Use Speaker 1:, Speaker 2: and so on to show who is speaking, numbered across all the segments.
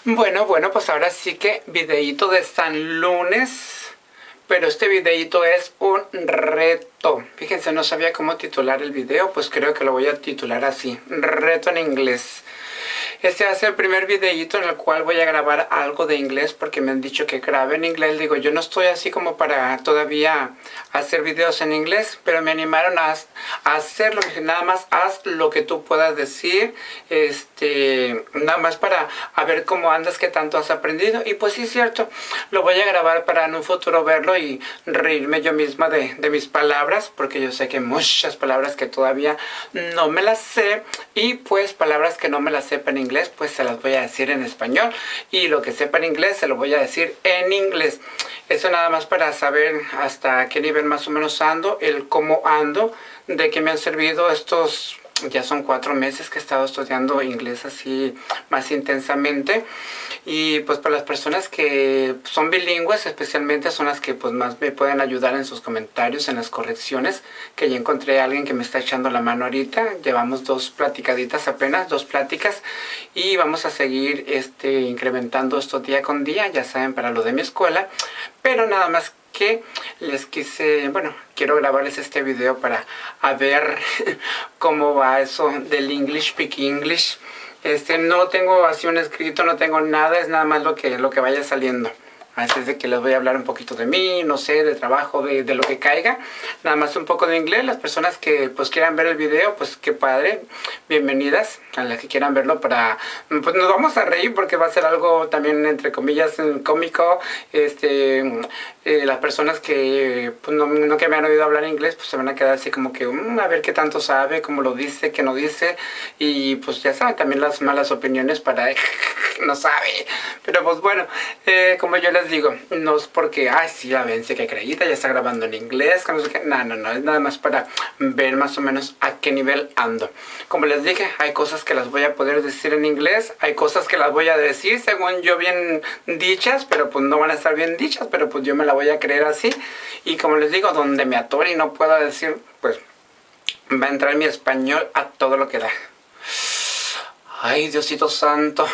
Speaker 1: Bueno, pues ahora sí que videíto de San Lunes, pero este videíto es un reto. Fíjense, no sabía cómo titular el video, pues creo que lo voy a titular así, reto en inglés. Este va a ser el primer videíto en el cual voy a grabar algo de inglés porque me han dicho que grabe en inglés. Digo, yo no estoy así como para todavía hacer videos en inglés, pero me animaron a hacerlo. Dije, nada más haz lo que tú puedas decir, nada más para a ver cómo andas, qué tanto has aprendido. Y pues sí, es cierto, lo voy a grabar para en un futuro verlo y reírme yo misma de mis palabras, porque yo sé que hay muchas palabras que todavía no me las sé, y pues palabras que no me las sepa en inglés, pues se las voy a decir en español, y lo que sepa en inglés se lo voy a decir en inglés. Eso nada más para saber hasta qué nivel más o menos ando, el cómo ando, de qué me han servido estos... Ya son 4 meses que he estado estudiando inglés así más intensamente. Y pues para las personas que son bilingües, especialmente son las que pues más me pueden ayudar en sus comentarios, en las correcciones, que ya encontré a alguien que me está echando la mano ahorita. Llevamos 2 platicaditas apenas, 2 pláticas, y vamos a seguir incrementando esto día con día, ya saben, para lo de mi escuela. Pero nada más que les quise, bueno, quiero grabarles este video para a ver cómo va eso del English, Speak English. No tengo así un escrito, no tengo nada, es nada más lo que vaya saliendo. Así es de que les voy a hablar un poquito de mí, no sé, de trabajo, de lo que caiga. Nada más un poco de inglés. Las personas que pues quieran ver el video, pues qué padre. Bienvenidas a las que quieran verlo para... Pues nos vamos a reír porque va a ser algo también entre comillas cómico. Las personas que pues, no que me han oído hablar inglés, pues se van a quedar así como que a ver qué tanto sabe, cómo lo dice, qué no dice. Y pues ya saben, también las malas opiniones para... no sabe. Pero pues bueno, como yo les digo, no es porque, ay, sí, la vence que creída, ya está grabando en inglés, no sé qué. No, es nada más para ver más o menos a qué nivel ando. Como les dije, hay cosas que las voy a poder decir en inglés, hay cosas que las voy a decir según yo bien dichas, pero pues no van a estar bien dichas, pero pues yo me la voy a creer así. Y como les digo, donde me atore y no pueda decir, pues va a entrar mi español a todo lo que da. Ay, Diosito santo,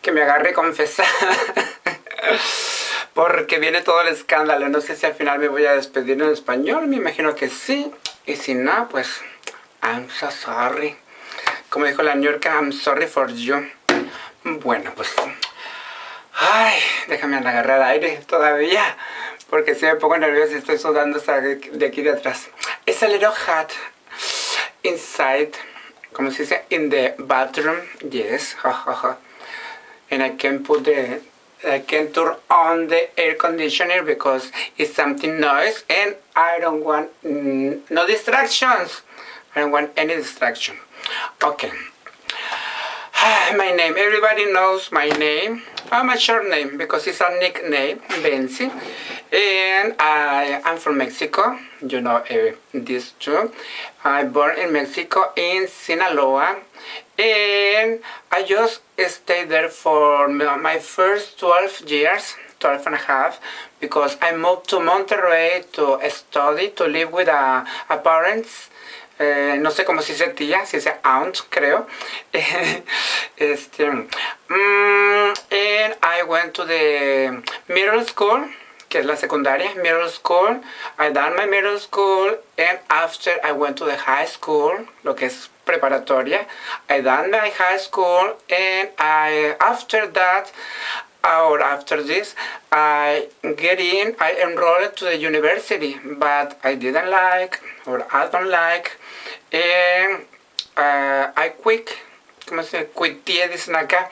Speaker 1: que me agarre confesar. Porque viene todo el escándalo. No sé si al final me voy a despedir en español. Me imagino que sí. Y si no, pues I'm so sorry. Como dijo la New York, I'm sorry for you. Bueno, pues... Ay, déjame agarrar aire todavía, porque si me pongo nervioso y estoy sudando hasta de aquí de atrás. It's a little hot inside. ¿Cómo se dice? In the bathroom. Yes. And I can turn on the air conditioner because it's something noise and I don't want no distractions. I don't want any distraction. Okay. My name, everybody knows my name. My short name because it's a nickname, Bency. And I'm from Mexico. You know this too. I'm born in Mexico, in Sinaloa. And I just stayed there for my first 12 years, 12 and a half, because I moved to Monterrey to study, to live with a parents. No sé cómo se dice tía, se dice aunt, creo. And I went to the middle school, que es la secundaria, middle school. I done my middle school, and after I went to the high school, lo que es preparatoria. I done my high school, and after that, or after this, I enrolled to the university, but I didn't like, or I don't like, and I quité, dicen acá,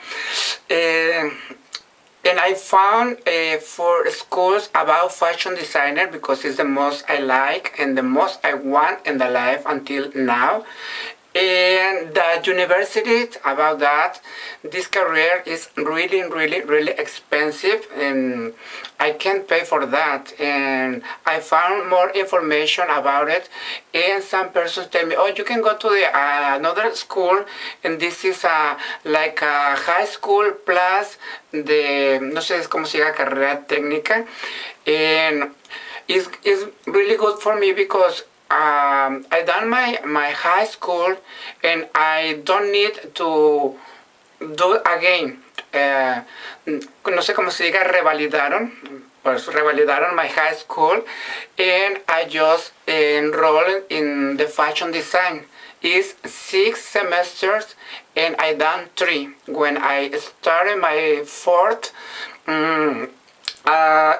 Speaker 1: and I found 4 schools about fashion designer because it's the most I like and the most I want in the life until now. And the university, about that, this career is really expensive, and I can't pay for that. And I found more information about it, and some persons tell me, oh, you can go to the another school, and this is like a high school plus the, no sé cómo se llama, carrera técnica, and it's really good for me because I done my high school and I don't need to do it again. no sé cómo se diga, revalidaron, pues revalidaron my high school, and I just enrolled in the fashion design. It's 6 semesters and I done 3. When I started my 4th,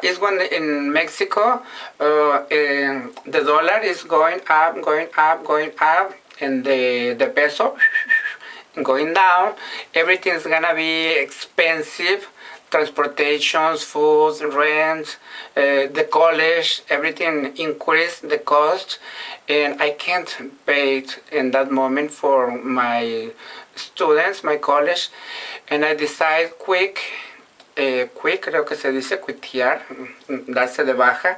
Speaker 1: is when in Mexico the dollar is going up, going up, going up, and the peso going down. Everything's gonna be expensive. Transportations, food, rent, the college, everything increased the cost, and I can't pay it in that moment for my students, my college, and I decide quick, creo que se dice quitear, darse de baja.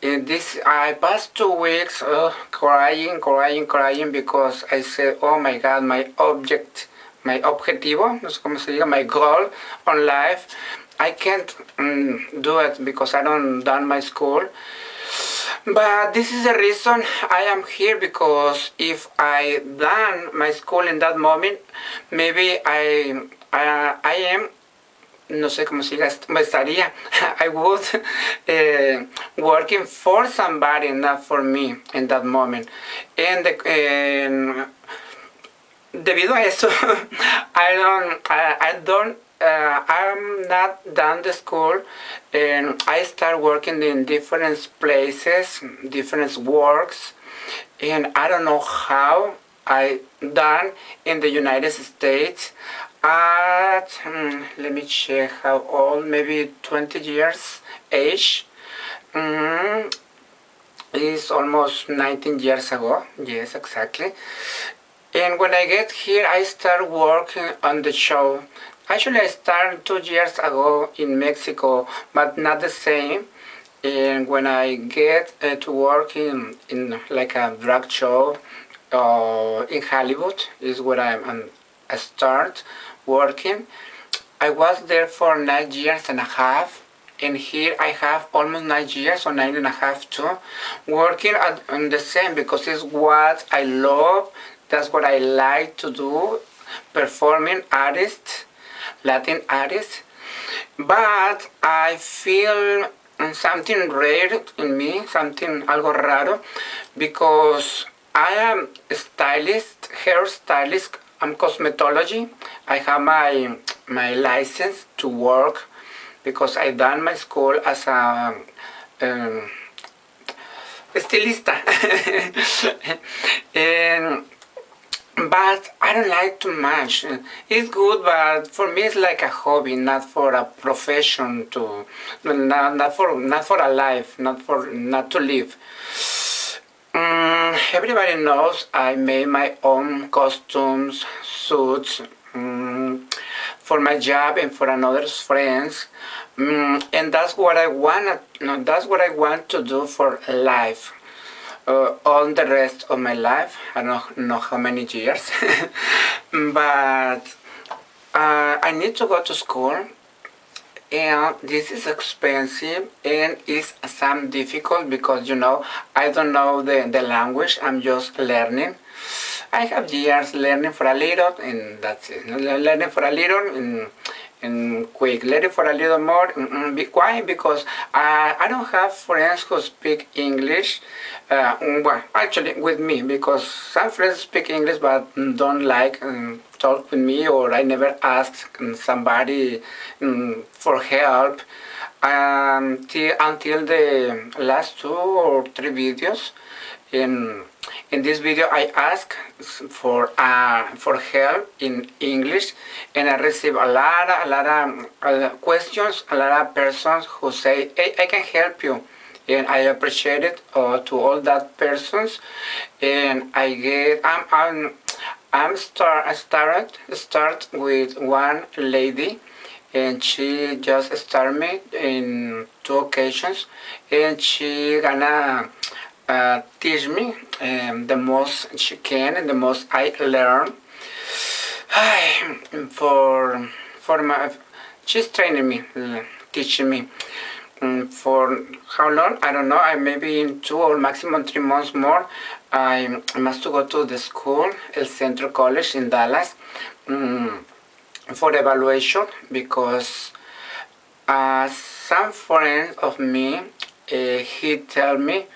Speaker 1: In this, I passed 2 weeks crying because I said, oh my God, my objetivo, no sé cómo se diga, my goal on life, I can't do it because I don't done my school. But this is the reason I am here, because if I done my school in that moment, maybe I am, no sé cómo se diga, estaría, I would working for somebody, not for me in that moment. And debido a eso, I'm not done the school, and I start working in different places, different works, and I don't know how I done in the United States at, let me check how old, maybe 20 years age. It's almost 19 years ago, yes, exactly. And when I get here, I start working on the show. Actually, I started 2 years ago in Mexico, but not the same. And when I get to work in like a drag show in Hollywood, is where I start working. I was there for 9 years and a half. And here I have almost 9 years or 9.5 too, working on the same, because it's what I love. That's what I like to do, performing artist, Latin artist. But I feel something rare in me, algo raro, because I am a stylist, hairstylist, I'm cosmetology. I have my license to work because I done my school as a estilista. But I don't like too much. It's good, but for me it's like a hobby, not for a profession, not for a life, not to live. Everybody knows I made my own costumes, suits, for my job and for another's friends, and that's what I want to do for life. All the rest of my life, I don't know how many years, but I need to go to school, and this is expensive and it's some difficult because, you know, I don't know the language. I'm just learning. I have years learning for a little, and that's it. Learning for a little and quick. Learning for a little more. Why? Because I don't have friends who speak English. Well, actually with me, because some friends speak English but don't like talk with me, or I never asked somebody for help until the last 2 or 3 videos. In this video I ask for help in English, and I receive a lot of questions, a lot of persons who say, hey, I can help you, and I appreciate it to all that persons. And I start with one lady, and she just started me in 2 occasions, and she gonna teach me the most she can and the most I learn. She's training me, teaching me. For how long? I don't know. I maybe in 2 or maximum 3 months more. I must go to the school, El Centro College in Dallas. for evaluation, because some friend of me, he tell me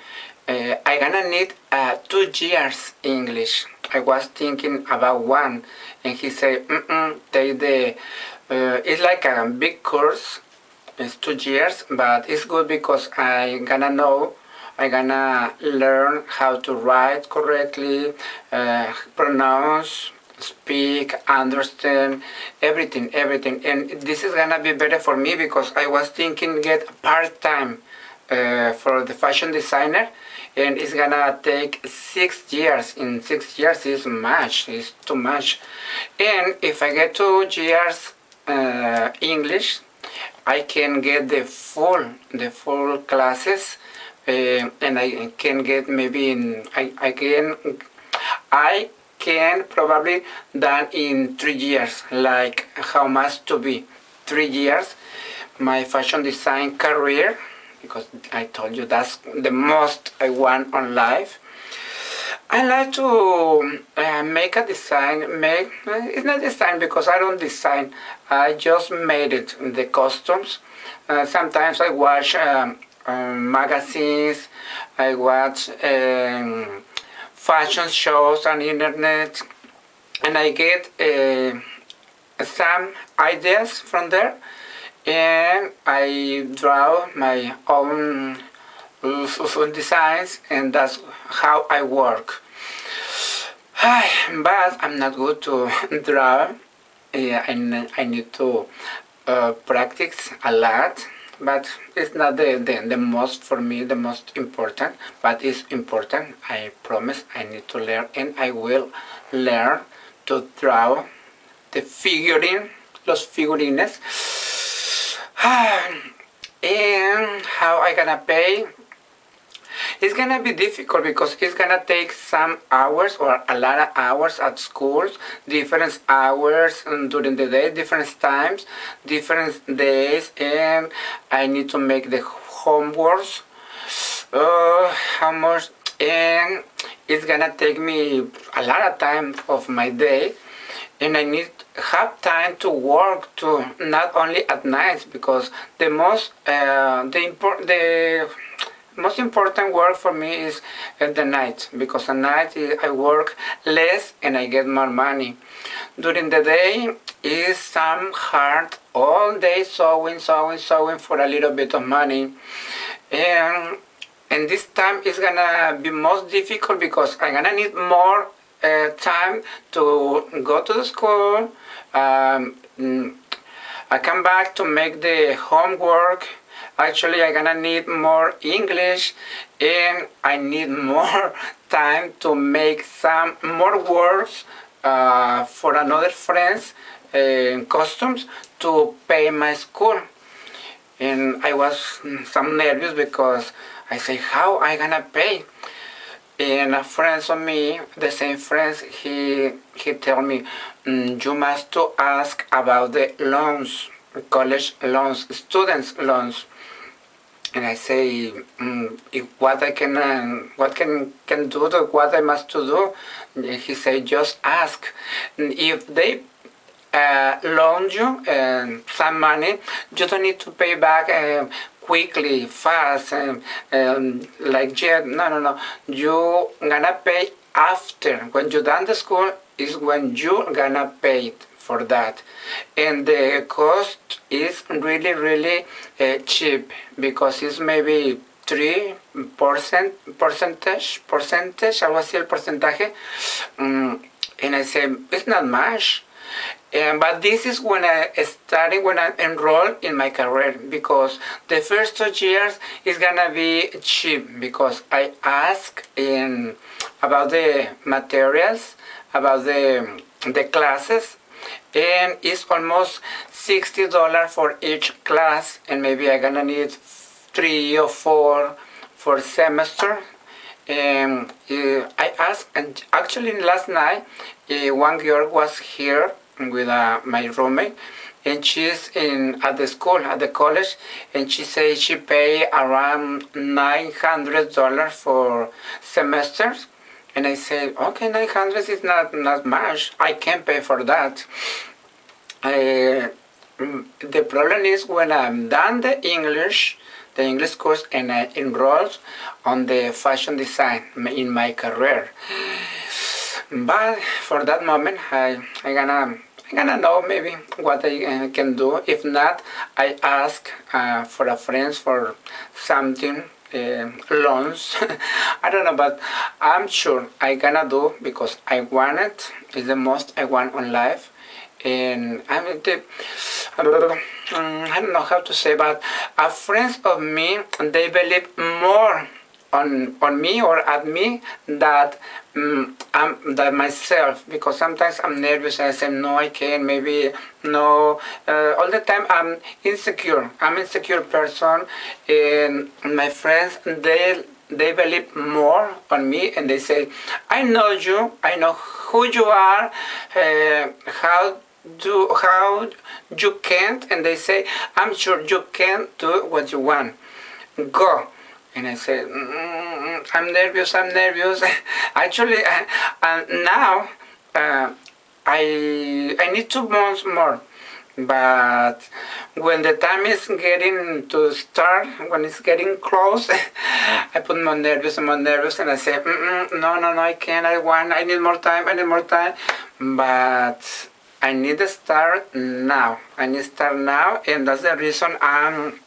Speaker 1: I gonna need 2 years English. I was thinking about 1, and he said, take the, it's like a big course, it's 2 years, but it's good because I gonna learn how to write correctly, pronounce, speak, understand, everything. And this is gonna be better for me because I was thinking get part-time for the fashion designer, and it's gonna take 6 years. In 6 years is much, it's too much. And if I get 2 years English, I can get the full classes, and I can get maybe I can probably done in 3 years, like how much to be 3 years my fashion design career, because I told you that's the most I want on life. I like to make a design. It's not design because I don't design. I just made it, the costumes. Sometimes I watch magazines. I watch fashion shows on internet, and I get some ideas from there, and I draw my own designs, and that's how I work. But I'm not good to draw. I need to practice a lot, but it's not the most, for me, the most important, but it's important. I promise I need to learn, and I will learn to draw the los figurines. And how I gonna pay? It's gonna be difficult because it's gonna take some hours or a lot of hours at schools, different hours during the day, different times, different days, and I need to make the homeworks. How much? And it's gonna take me a lot of time of my day, and I need have time to work too, not only at night, because the most important work for me is at the night, because at night I work less and I get more money. During the day is some hard, all day sewing for a little bit of money, and this time is gonna be most difficult because I'm gonna need more time to go to the school. I come back to make the homework. Actually, I'm gonna need more English, and I need more time to make some more words for another friends costumes to pay my school. And I was some nervous because I say, how I gonna pay? And a friend of me, the same friends, he tell me, you must to ask about the loans, college loans, students loans. And I say, what I can do, what I must to do. And he say, just ask. If they loan you some money, you don't need to pay back quickly, fast, like yet. No. You gonna pay after. When you done the school is when you gonna pay it for that. And the cost is really cheap, because it's maybe 3%, algo así el porcentaje. And I say, it's not much. But this is when I enrolled in my career, because the first 2 years is gonna be cheap, because I ask about the materials, about the classes, and it's almost $60 for each class, and maybe I'm gonna need 3 or 4 for semester. I asked, and actually last night one girl was here with my roommate, and she's at the school, at the college, and she said she paid around $900 for semesters. And I said, okay, 900 is not much, I can pay for that. The problem is when I'm done the English course, and I enroll on the fashion design in my career. But for that moment, I gonna know maybe what I can do. If not, I ask for a friend for something. Loans. I don't know, but I'm sure I gonna do because I want it. It's the most I want on life. And I don't know how to say, but friends of me, they believe more on me or at me that that myself, because sometimes I'm nervous. I say no, I can't, maybe no. All the time I'm insecure. I'm an insecure person, and my friends, they believe more on me, and they say, I know you, I know who you are, how you can't, and they say, I'm sure you can do what you want. Go. And I say, I'm nervous. Actually, now I need 2 months more. But when the time is getting to start, when it's getting close, I put more nervous, and I say, no, I can't, I need more time, But I need to start now. And that's the reason I'm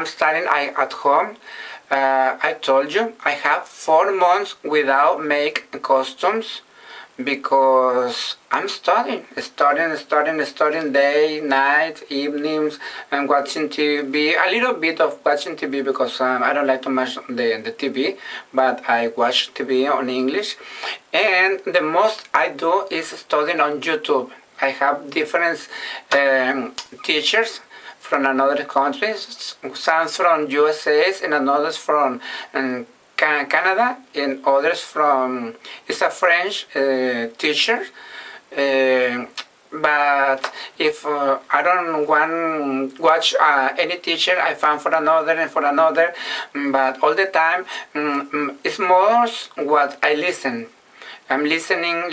Speaker 1: studying at home. I told you I have 4 months without make costumes because I'm studying day, night, evenings, and watching TV. A little bit of watching TV because I don't like too much the TV, but I watch TV on English. And the most I do is studying on YouTube. I have different teachers from another countries, some from USA and others from Canada, and others from, it's a French teacher. But if I don't want watch any teacher, I found for another, but all the time it's more what I listen. I'm listening,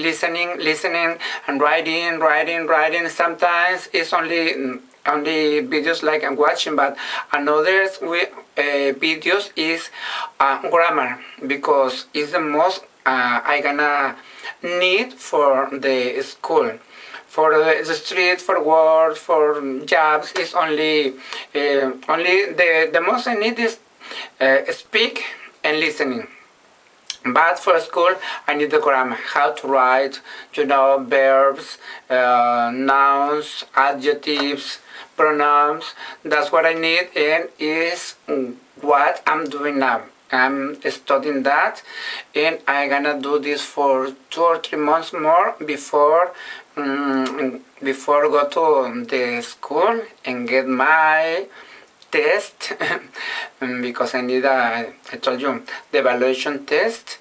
Speaker 1: and writing. Sometimes it's only videos like I'm watching, but another videos is grammar, because it's the most I gonna need for the school. For the street, for work, for jobs, is only the most I need is speak and listening. But for school, I need the grammar, how to write, verbs, nouns, adjectives, pronouns. That's what I need, and is what I'm doing now. I'm studying that, and I'm gonna do this for 2 or 3 months more before go to the school and get my test because I need I told you, the evaluation test,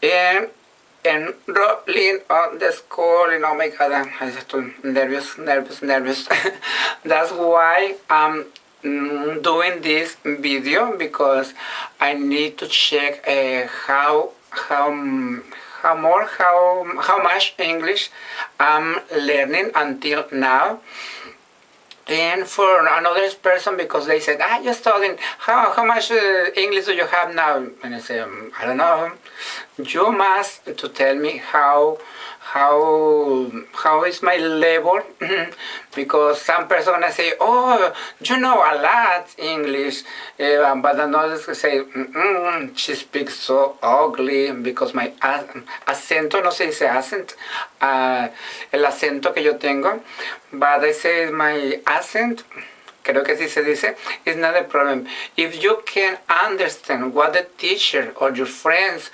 Speaker 1: and enrolling on the school, and oh my god, I'm just nervous. That's why I'm doing this video, because I need to check how much English I'm learning until now. And for another person, because they said, you're studying, how much English do you have now? And I say, I don't know. You must to tell me how is my level, because some person gonna say, oh, you know a lot English, but others say, she speaks so ugly, because my acento, no se dice accent, el acento que yo tengo, but I say my accent, creo que sí se dice, is not a problem. If you can understand what the teacher or your friends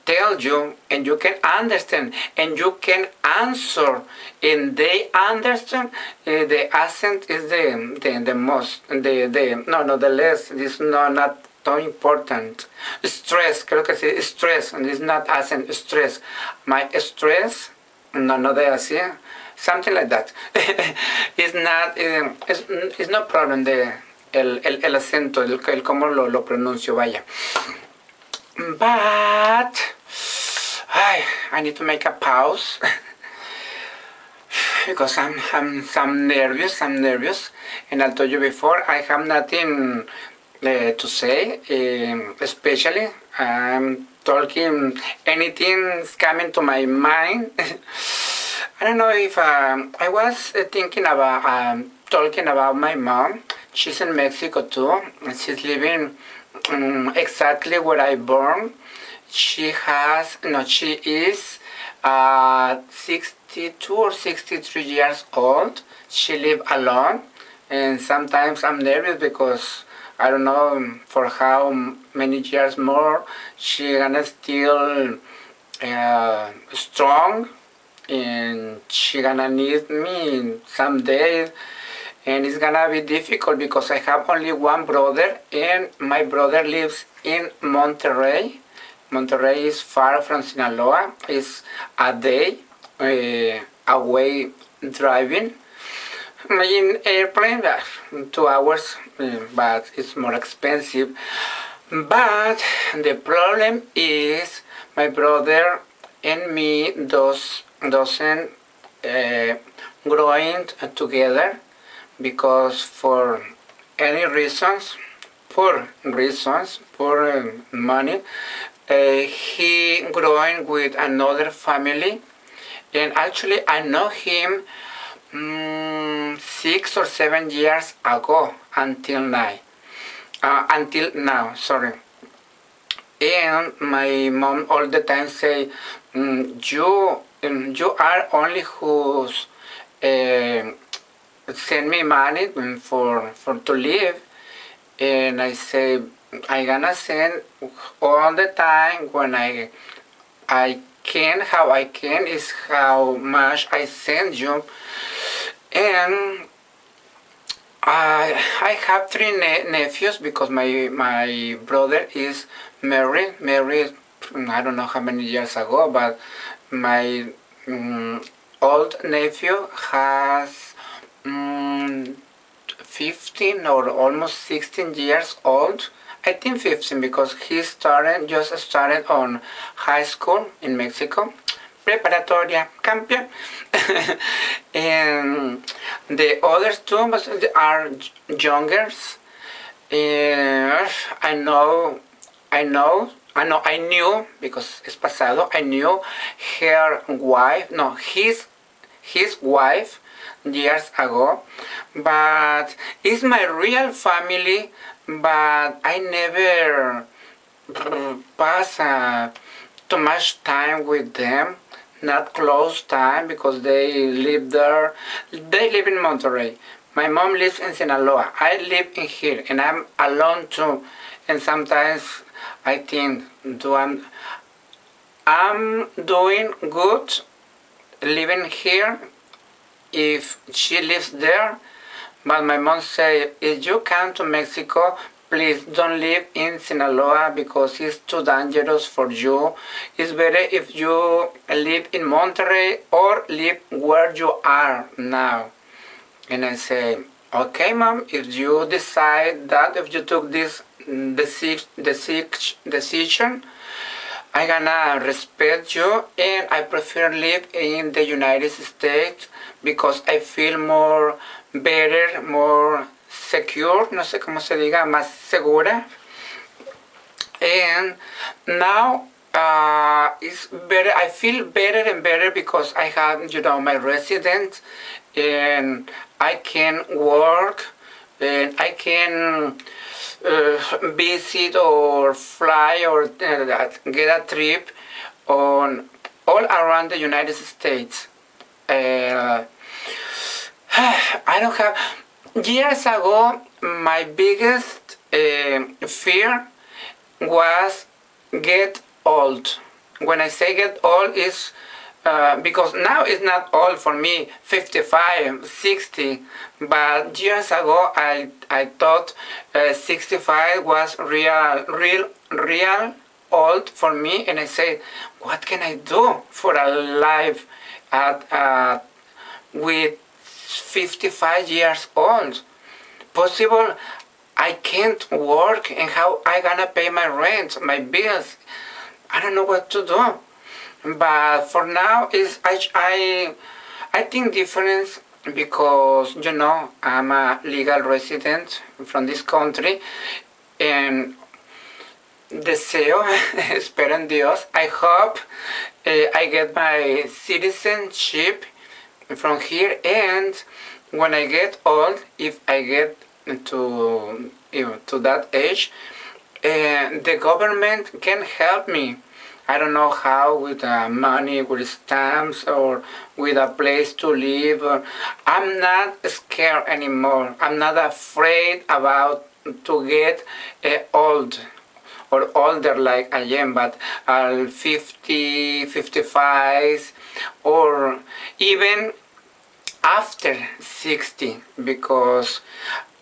Speaker 1: tell you, and you can understand, and you can answer, and they understand, the accent is the most, the less, it's not so important. Stress, creo que sí, stress, and it's not accent, stress. My stress, no de así, something like that. It's not, it's no problem, el acento, el cómo lo pronuncio, vaya. But I need to make a pause. because I'm some nervous. I'm nervous, and I told you before I have nothing to say. Especially I'm talking anything's coming to my mind. I don't know if I was thinking about talking about my mom. She's in Mexico too. She's living exactly where I born. She has no. She is 62 or 63 years old. She live alone, and sometimes I'm nervous because I don't know for how many years more she gonna still strong, and she gonna need me someday, and it's gonna be difficult because I have only one brother, and my brother lives in Monterrey. Monterrey is far from Sinaloa. It's a day away driving. In airplane, 2 hours, but it's more expensive. But the problem is my brother and me doesn't growing together because for any reasons, poor reasons, poor money, he growing with another family, and actually I know him 6 or 7 years ago until now, sorry. And my mom all the time say, you are only who's send me money for to live, and I say I gonna send all the time when I can. How I can is how much I send you. And I have three nephews because my brother is married. I don't know how many years ago, but my old nephew has 15 or almost 16 years old. I think 15 because he just started on high school in Mexico. Preparatoria, campeón. And the others two are younger. I knew because es pasado. I knew her wife. No, his wife years ago. But it's my real family. But I never pass too much time with them. Not close time because they live there. They live in Monterrey. My mom lives in Sinaloa. I live in here, and I'm alone too. And sometimes I think, I'm doing good living here if she lives there. But my mom say, if you come to Mexico, please don't live in Sinaloa because it's too dangerous for you. It's better if you live in Monterrey or live where you are now. And I say, okay, mom, if you decide that, if you took this decision, I'm gonna respect you, and I prefer live in the United States because I feel more better, more secure, no sé cómo se diga, más segura. And now it's better. I feel better and better because I have, my residence, and I can work, and I can visit or fly or get a trip on all around the United States. I don't have. Years ago, my biggest fear was get old. When I say get old, is because now it's not old for me, 55, 60, but years ago I thought 65 was real old for me, and I said, what can I do for a life with 55 years old? Possible I can't work, and how I gonna pay my rent, my bills? I don't know what to do. But for now, I think difference because, you know, I'm a legal resident from this country, and deseo, espero en Dios, I hope I get my citizenship from here, and when I get old, if I get to that age, the government can help me. I don't know how, with money, with stamps, or with a place to live. I'm not scared anymore. I'm not afraid about to get old or older like I am, but 50, 55, or even after 60, because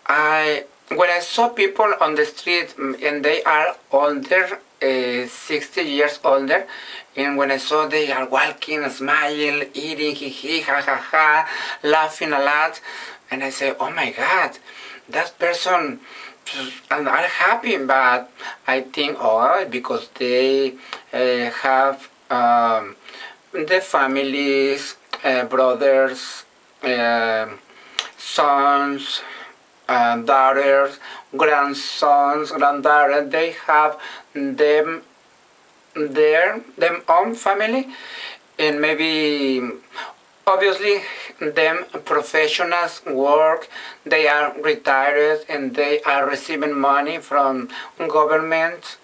Speaker 1: when I saw people on the street and they are older, 60 years older, and when I saw they are walking, smile, eating, hee hee, ha ha ha, laughing a lot, and I say, oh my God, that person, and are happy, but I think, oh, because they have the families, brothers, sons, daughters, grandsons, granddaughters, they have them them own family, and maybe obviously them professionals work, they are retired and they are receiving money from government,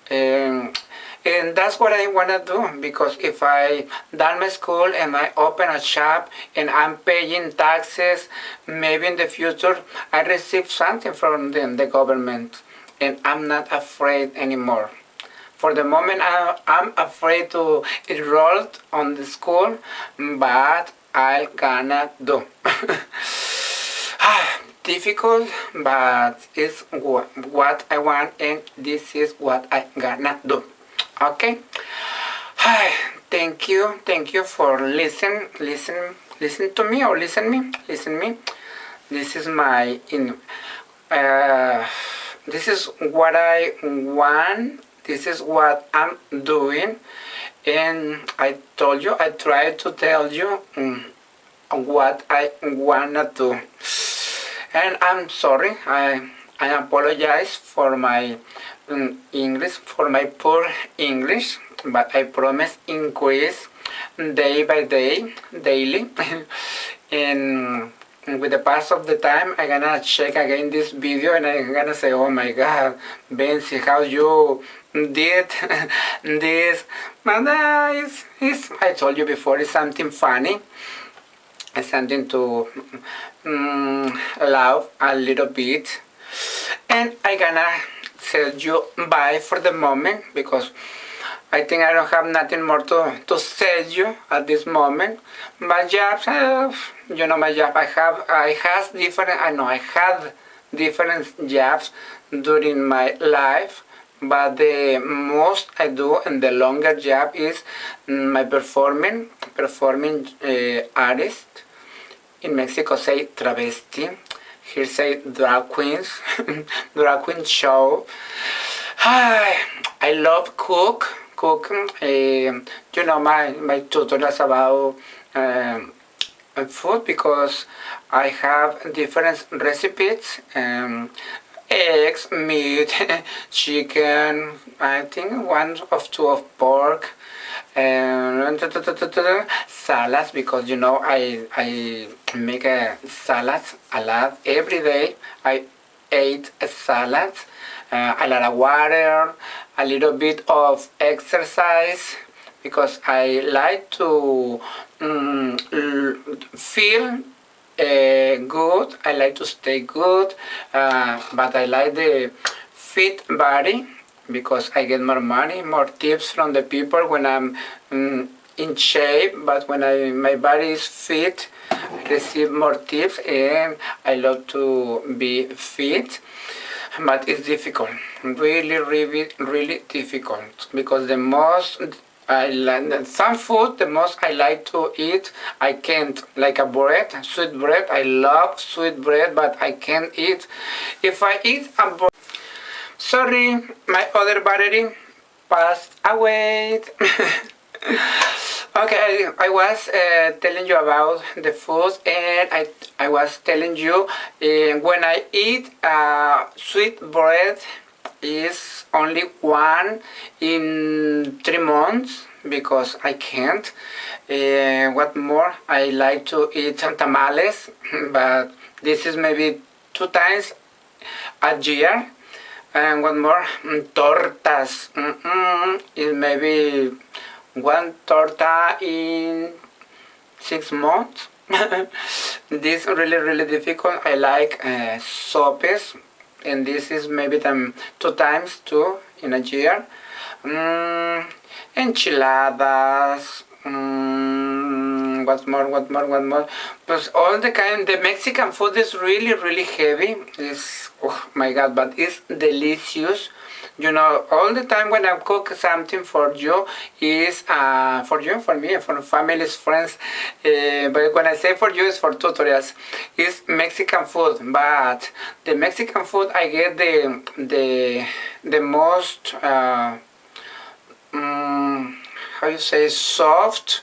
Speaker 1: and that's what I want to do, because if I done my school and I open a shop and I'm paying taxes, maybe in the future I receive something from the government, and I'm not afraid anymore. For the moment, I'm afraid to enroll on the school, but I'm gonna do. Difficult, but it's what I want, and this is what I'm gonna do. Okay. Hi. Thank you for listen to me, or listen me. This is my this is what I want. This is what I'm doing, and I told you, I tried to tell you what I wanna do. And I'm sorry, I apologize for my English, for my poor English, but I promise increase day by day, daily. And with the pass of the time, I'm gonna check again this video, and I'm gonna say, oh my God, Bency, how you did this? But I told you before, it's something funny. It's something to laugh a little bit. And I'm gonna tell you bye for the moment, because I think I don't have nothing more to say you at this moment. My jobs, you know, my job, I had different jobs during my life, but the most I do and the longer job is my performing artist. In Mexico say travesti, here say drag queens, drag queen show. I love cooking. You know, my tutorials about food, because I have different recipes. Eggs, meat, chicken, I think one of two of pork, and salads, because you know I make a salad a lot every day. I ate a salad, a lot of water, a little bit of exercise, because I like to feel good. I like to stay good, but I like the fit body, because I get more money, more tips from the people when I'm in shape. But when my body is fit, I receive more tips, and I love to be fit. But it's difficult, really difficult, because the most I like some food, the most I like to eat, I can't, like a bread, sweet bread. I love sweet bread, but I can't eat. If I eat a bread, sorry, my other battery passed away. Okay, I was telling you about the food, and I was telling you when I eat sweet bread is only one in 3 months because I can't. What more? I like to eat tamales, but this is maybe 2 times a year. And what more? Tortas. Is maybe one torta in 6 months. This is really difficult. I like sopes, and this is maybe 2 times too in a year. Enchiladas. What more? But all the kind, the Mexican food is really heavy. It's, oh my god, but it's delicious. You know, all the time when I cook something for you is for you, for me, for families, friends. But when I say for you, it's for tutorials. It's Mexican food, but the Mexican food I get the most how you say, soft,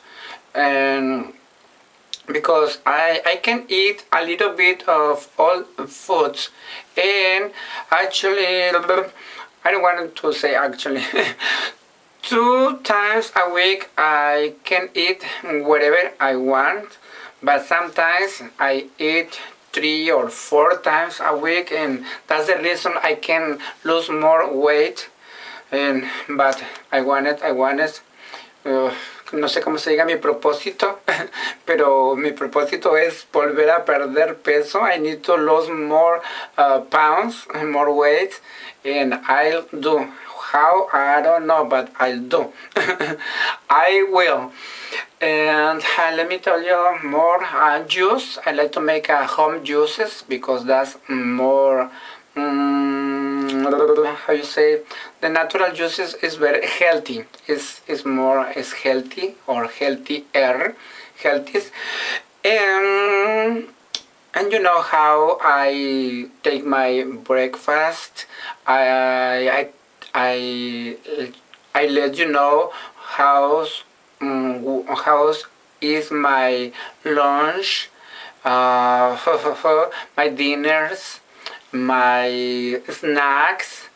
Speaker 1: and because I can eat a little bit of all foods, and actually I don't want to say actually 2 times a week I can eat whatever I want, but sometimes I eat 3 or 4 times a week, and that's the reason I can lose more weight. But I want it. No sé cómo se diga mi propósito, pero mi propósito es volver a perder peso. I need to lose more pounds, more weight, and I'll do. How? I don't know, but I'll do. I will. And let me tell you more. Juice. I like to make home juices because that's more. How you say, the natural juices is very healthy. Is healthy or healthier, healthiest. And you know how I take my breakfast. I let you know how is my lunch, my dinners, my snacks,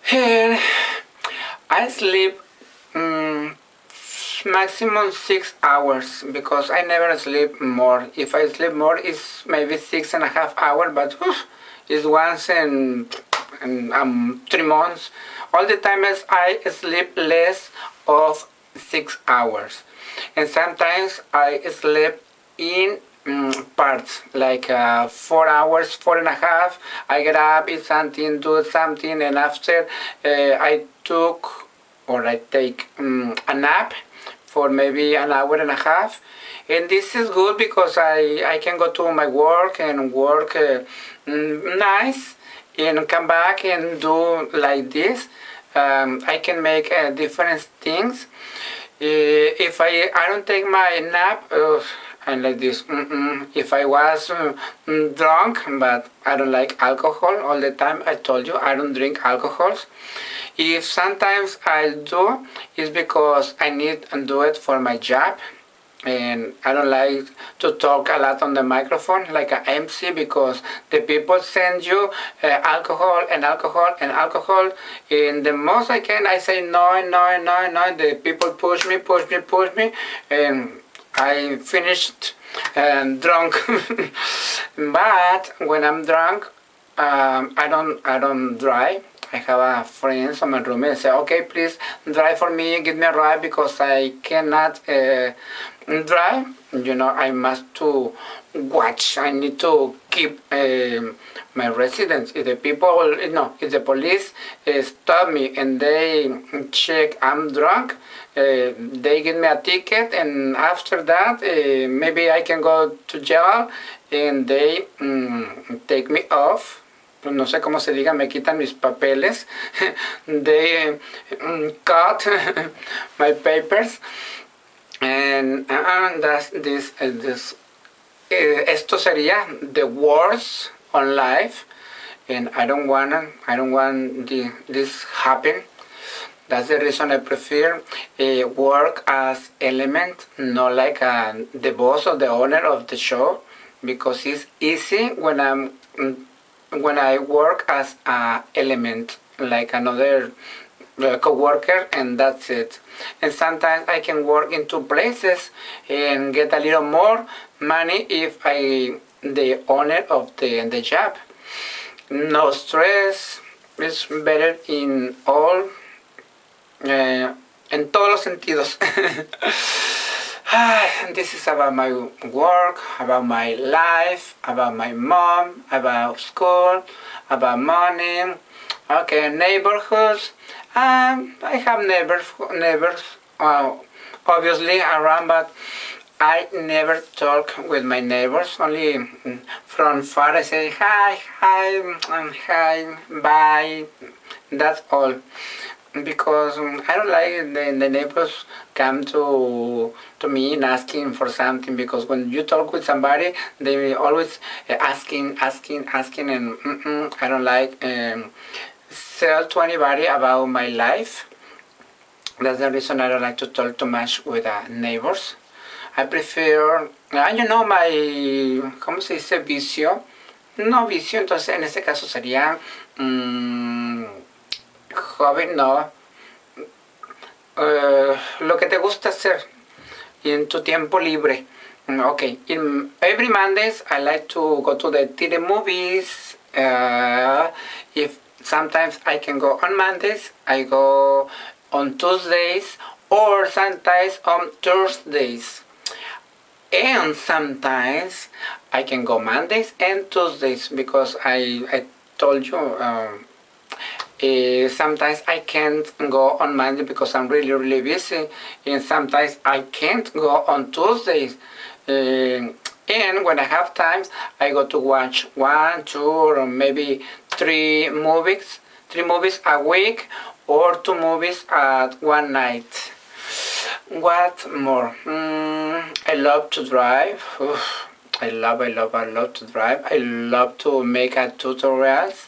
Speaker 1: and I sleep maximum 6 hours because I never sleep more. If I sleep more, it's maybe 6.5 hours, but it's once in 3 months. All the time as I sleep less of 6 hours, and sometimes I sleep in parts, like 4 hours, 4.5. I get up, eat something, do something, and after I take a nap for maybe an hour and a half. And this is good because I can go to my work and work nice, and come back and do like this. I can make different things. If I don't take my nap, and like this. If I was drunk, but I don't like alcohol all the time. I told you I don't drink alcohols. If sometimes I do, it's because I need to do it for my job, and I don't like to talk a lot on the microphone like an MC, because the people send you alcohol, and the most I can, I say no. The people push me, and I finished drunk. But when I'm drunk, I don't drive. I have a friend on my room and say, okay, please drive for me, give me a ride, because I cannot drive. You know, I must to watch. I need to keep my residence. If the people, if the police stop me and they check I'm drunk, they give me a ticket, and after that maybe I can go to jail, and they take me off. No sé cómo se diga, me quitan mis papeles. They cut my papers, and that's this. Esto sería the worst on life, and I don't want this happen. That's the reason I prefer work as element, not like the boss or the owner of the show, because it's easy when I work as an element, like another co-worker, and that's it. And sometimes I can work in two places and get a little more money if I the owner of the job. No stress. It's better in all, en todos los sentidos. This is about my work, about my life, about my mom, about school, about money. Okay, neighborhoods. I have neighbors, obviously around, but I never talk with my neighbors. Only from far I say hi, hi, bye. That's all. Because I don't like the neighbors come to me and asking for something, because when you talk with somebody they always asking, and I don't like tell to anybody about my life. That's the reason I don't like to talk too much with neighbors. I prefer, you know, my, ¿cómo se dice? Vicio. No vicio, entonces en este caso sería hobby, no. Lo que te gusta hacer en tu tiempo libre. Okay, every Mondays I like to go to the theater movies. If sometimes I can go on Mondays, I go on Tuesdays, or sometimes on Thursdays. And sometimes I can go Mondays and Tuesdays, because I told you sometimes I can't go on Monday because I'm really busy, and sometimes I can't go on Tuesdays. And when I have time, I go to watch 1, 2, or maybe 3 movies a week, or 2 movies at one night. What more? I love to drive. Oof. I love to drive. I love to make tutorials.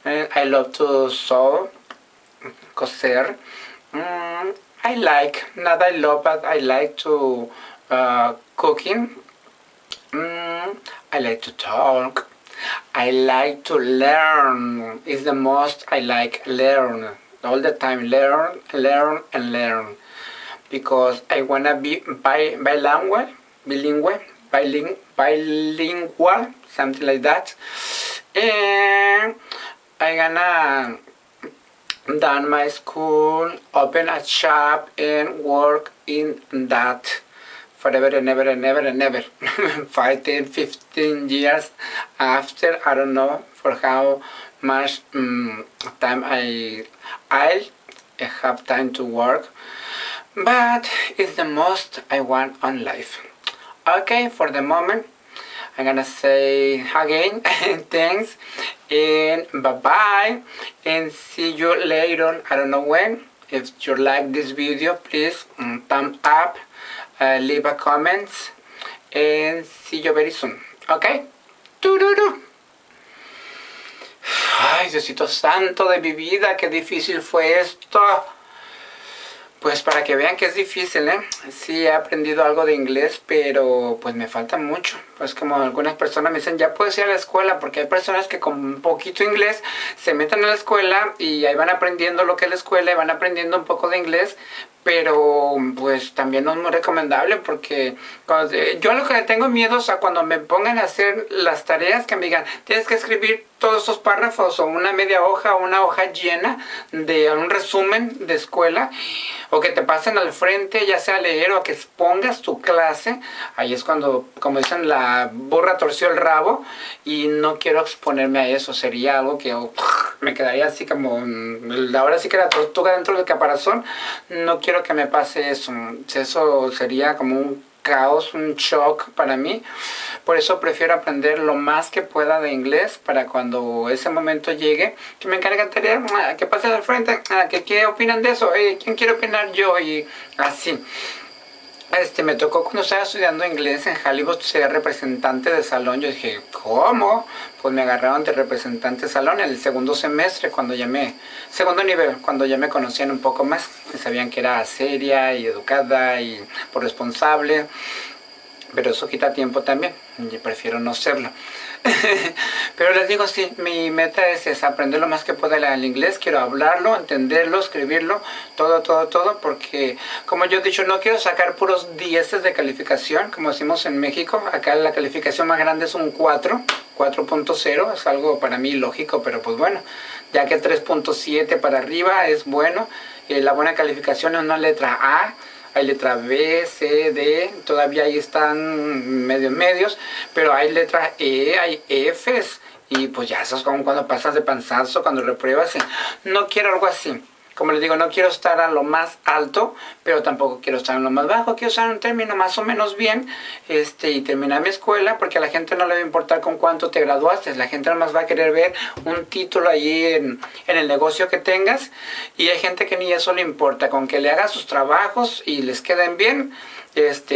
Speaker 1: I love to sew, coser. I like, not I love, but I like to cooking. I like to talk. I like to learn. It's the most I like, learn. All the time, learn. Because I wanna be bilingual, something like that. And I gonna done my school, open a shop, and work in that forever and ever. 5, 10, 15 years after, I don't know for how much time I'll have time to work, but it's the most I want on life. Okay, for the moment I'm gonna say again thanks and bye-bye, and see you later. I don't know when. If you like this video, please thumb up, leave a comment, and see you very soon. Okay? Ay, Diosito santo de mi vida, qué difícil fue esto. Pues para que vean que es difícil, ¿eh? Sí he aprendido algo de inglés, pero pues me falta mucho. Pues como algunas personas me dicen, ya puedes ir a la escuela, porque hay personas que con un poquito inglés se meten a la escuela y ahí van aprendiendo lo que es la escuela y van aprendiendo un poco de inglés, pero pues también no es muy recomendable, porque yo lo que le tengo miedo es a cuando me pongan a hacer las tareas, que me digan, tienes que escribir todos esos párrafos o una media hoja o una hoja llena de un resumen de escuela, o que te pasen al frente, ya sea a leer o que expongas tu clase. Ahí es cuando, como dicen, la burra torció el rabo, y no quiero exponerme a eso. Sería algo que me quedaría así como, ahora sí que la tortuga dentro del caparazón. No quiero que me pase eso. Eso sería como un caos, un shock para mí. Por eso prefiero aprender lo más que pueda de inglés, para cuando ese momento llegue, que me encargue de tarea, que pase al frente, que qué opinan de eso, quién quiere opinar yo, y así. Me tocó cuando estaba estudiando inglés en Hollywood ser representante de salón. Yo dije, ¿cómo? Pues me agarraron de representante de salón en el segundo semestre, segundo nivel, cuando ya me conocían un poco más. Sabían que era seria y educada y por responsable. Pero eso quita tiempo también, y prefiero no serlo. Pero les digo, sí, mi meta es esa, aprender lo más que pueda el inglés. Quiero hablarlo, entenderlo, escribirlo, todo, porque como yo he dicho, no quiero sacar puros 10 de calificación, como decimos en México. Acá la calificación más grande es un 4.0, es algo para mí lógico, pero pues bueno, ya que 3.7 para arriba es bueno. La buena calificación es una letra A. Hay letra B, C, D, todavía ahí están medios, pero hay letra E, hay Fs, y pues ya eso es como cuando pasas de panzazo, cuando repruebas. No quiero algo así. Como les digo, no quiero estar a lo más alto, pero tampoco quiero estar en lo más bajo. Quiero estar en un término más o menos bien, y terminar mi escuela, porque a la gente no le va a importar con cuánto te graduaste. La gente nomás va a querer ver un título allí en el negocio que tengas, y hay gente que ni eso le importa. Con que le hagas sus trabajos y les queden bien,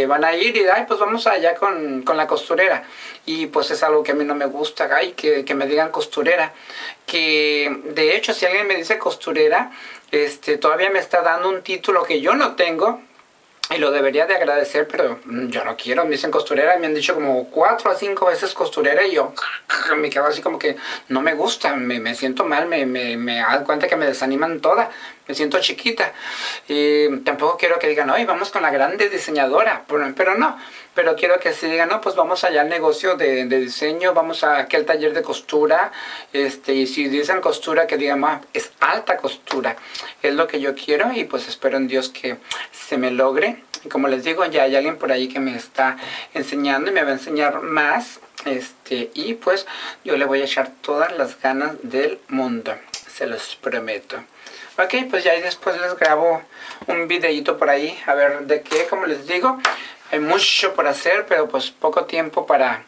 Speaker 1: van a ir y ay, pues vamos allá con la costurera. Y pues es algo que a mí no me gusta, ay, que me digan costurera. Que de hecho, si alguien me dice costurera, todavía me está dando un título que yo no tengo, y lo debería de agradecer, pero yo no quiero. Me dicen costurera, me han dicho como 4 a 5 veces costurera, y yo me quedo así como que no me gusta, me siento mal, me hago cuenta que me desaniman toda, me siento chiquita. Y tampoco quiero que digan, oye, vamos con la grande diseñadora, pero no. Pero quiero que se digan, no, pues vamos allá al negocio de diseño, vamos a aquel taller de costura, y si dicen costura, que digan, ah, es alta costura. Es lo que yo quiero, y pues espero en Dios que se me logre. Y como les digo, ya hay alguien por ahí que me está enseñando y me va a enseñar más. Y pues yo le voy a echar todas las ganas del mundo, se los prometo. Ok, pues ya después les grabo un videito por ahí, a ver de qué. Como les digo, hay mucho por hacer, pero pues poco tiempo para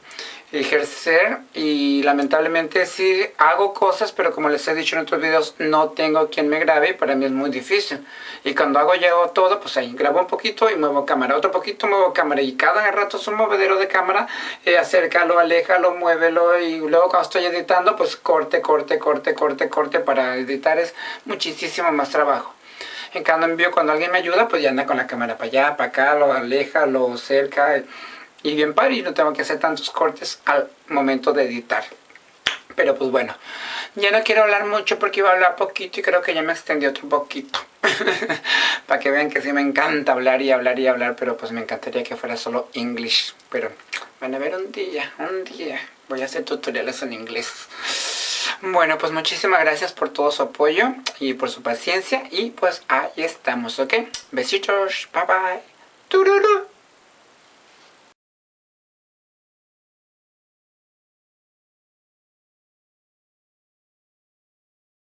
Speaker 1: ejercer, y lamentablemente sí hago cosas, pero como les he dicho en otros videos, no tengo quien me grabe, y para mí es muy difícil. Y cuando llego todo, pues ahí grabo un poquito y muevo cámara, otro poquito, muevo cámara, y cada rato es un movedero de cámara, acércalo, aléjalo, muévelo, y luego cuando estoy editando, pues corte, para editar es muchísimo más trabajo. En cambio, cuando alguien me ayuda, pues ya anda con la cámara para allá, para acá, lo aleja, lo cerca, y bien padre, y no tengo que hacer tantos cortes al momento de editar. Pero pues bueno, ya no quiero hablar mucho porque iba a hablar poquito, y creo que ya me extendí otro poquito. Para que vean que sí me encanta hablar y hablar, pero pues me encantaría que fuera solo English. Pero van a ver un día voy a hacer tutoriales en inglés. Bueno, pues muchísimas gracias por todo su apoyo y por su paciencia, y pues ahí estamos, ¿ok? Besitos, bye bye. ¡Tururú!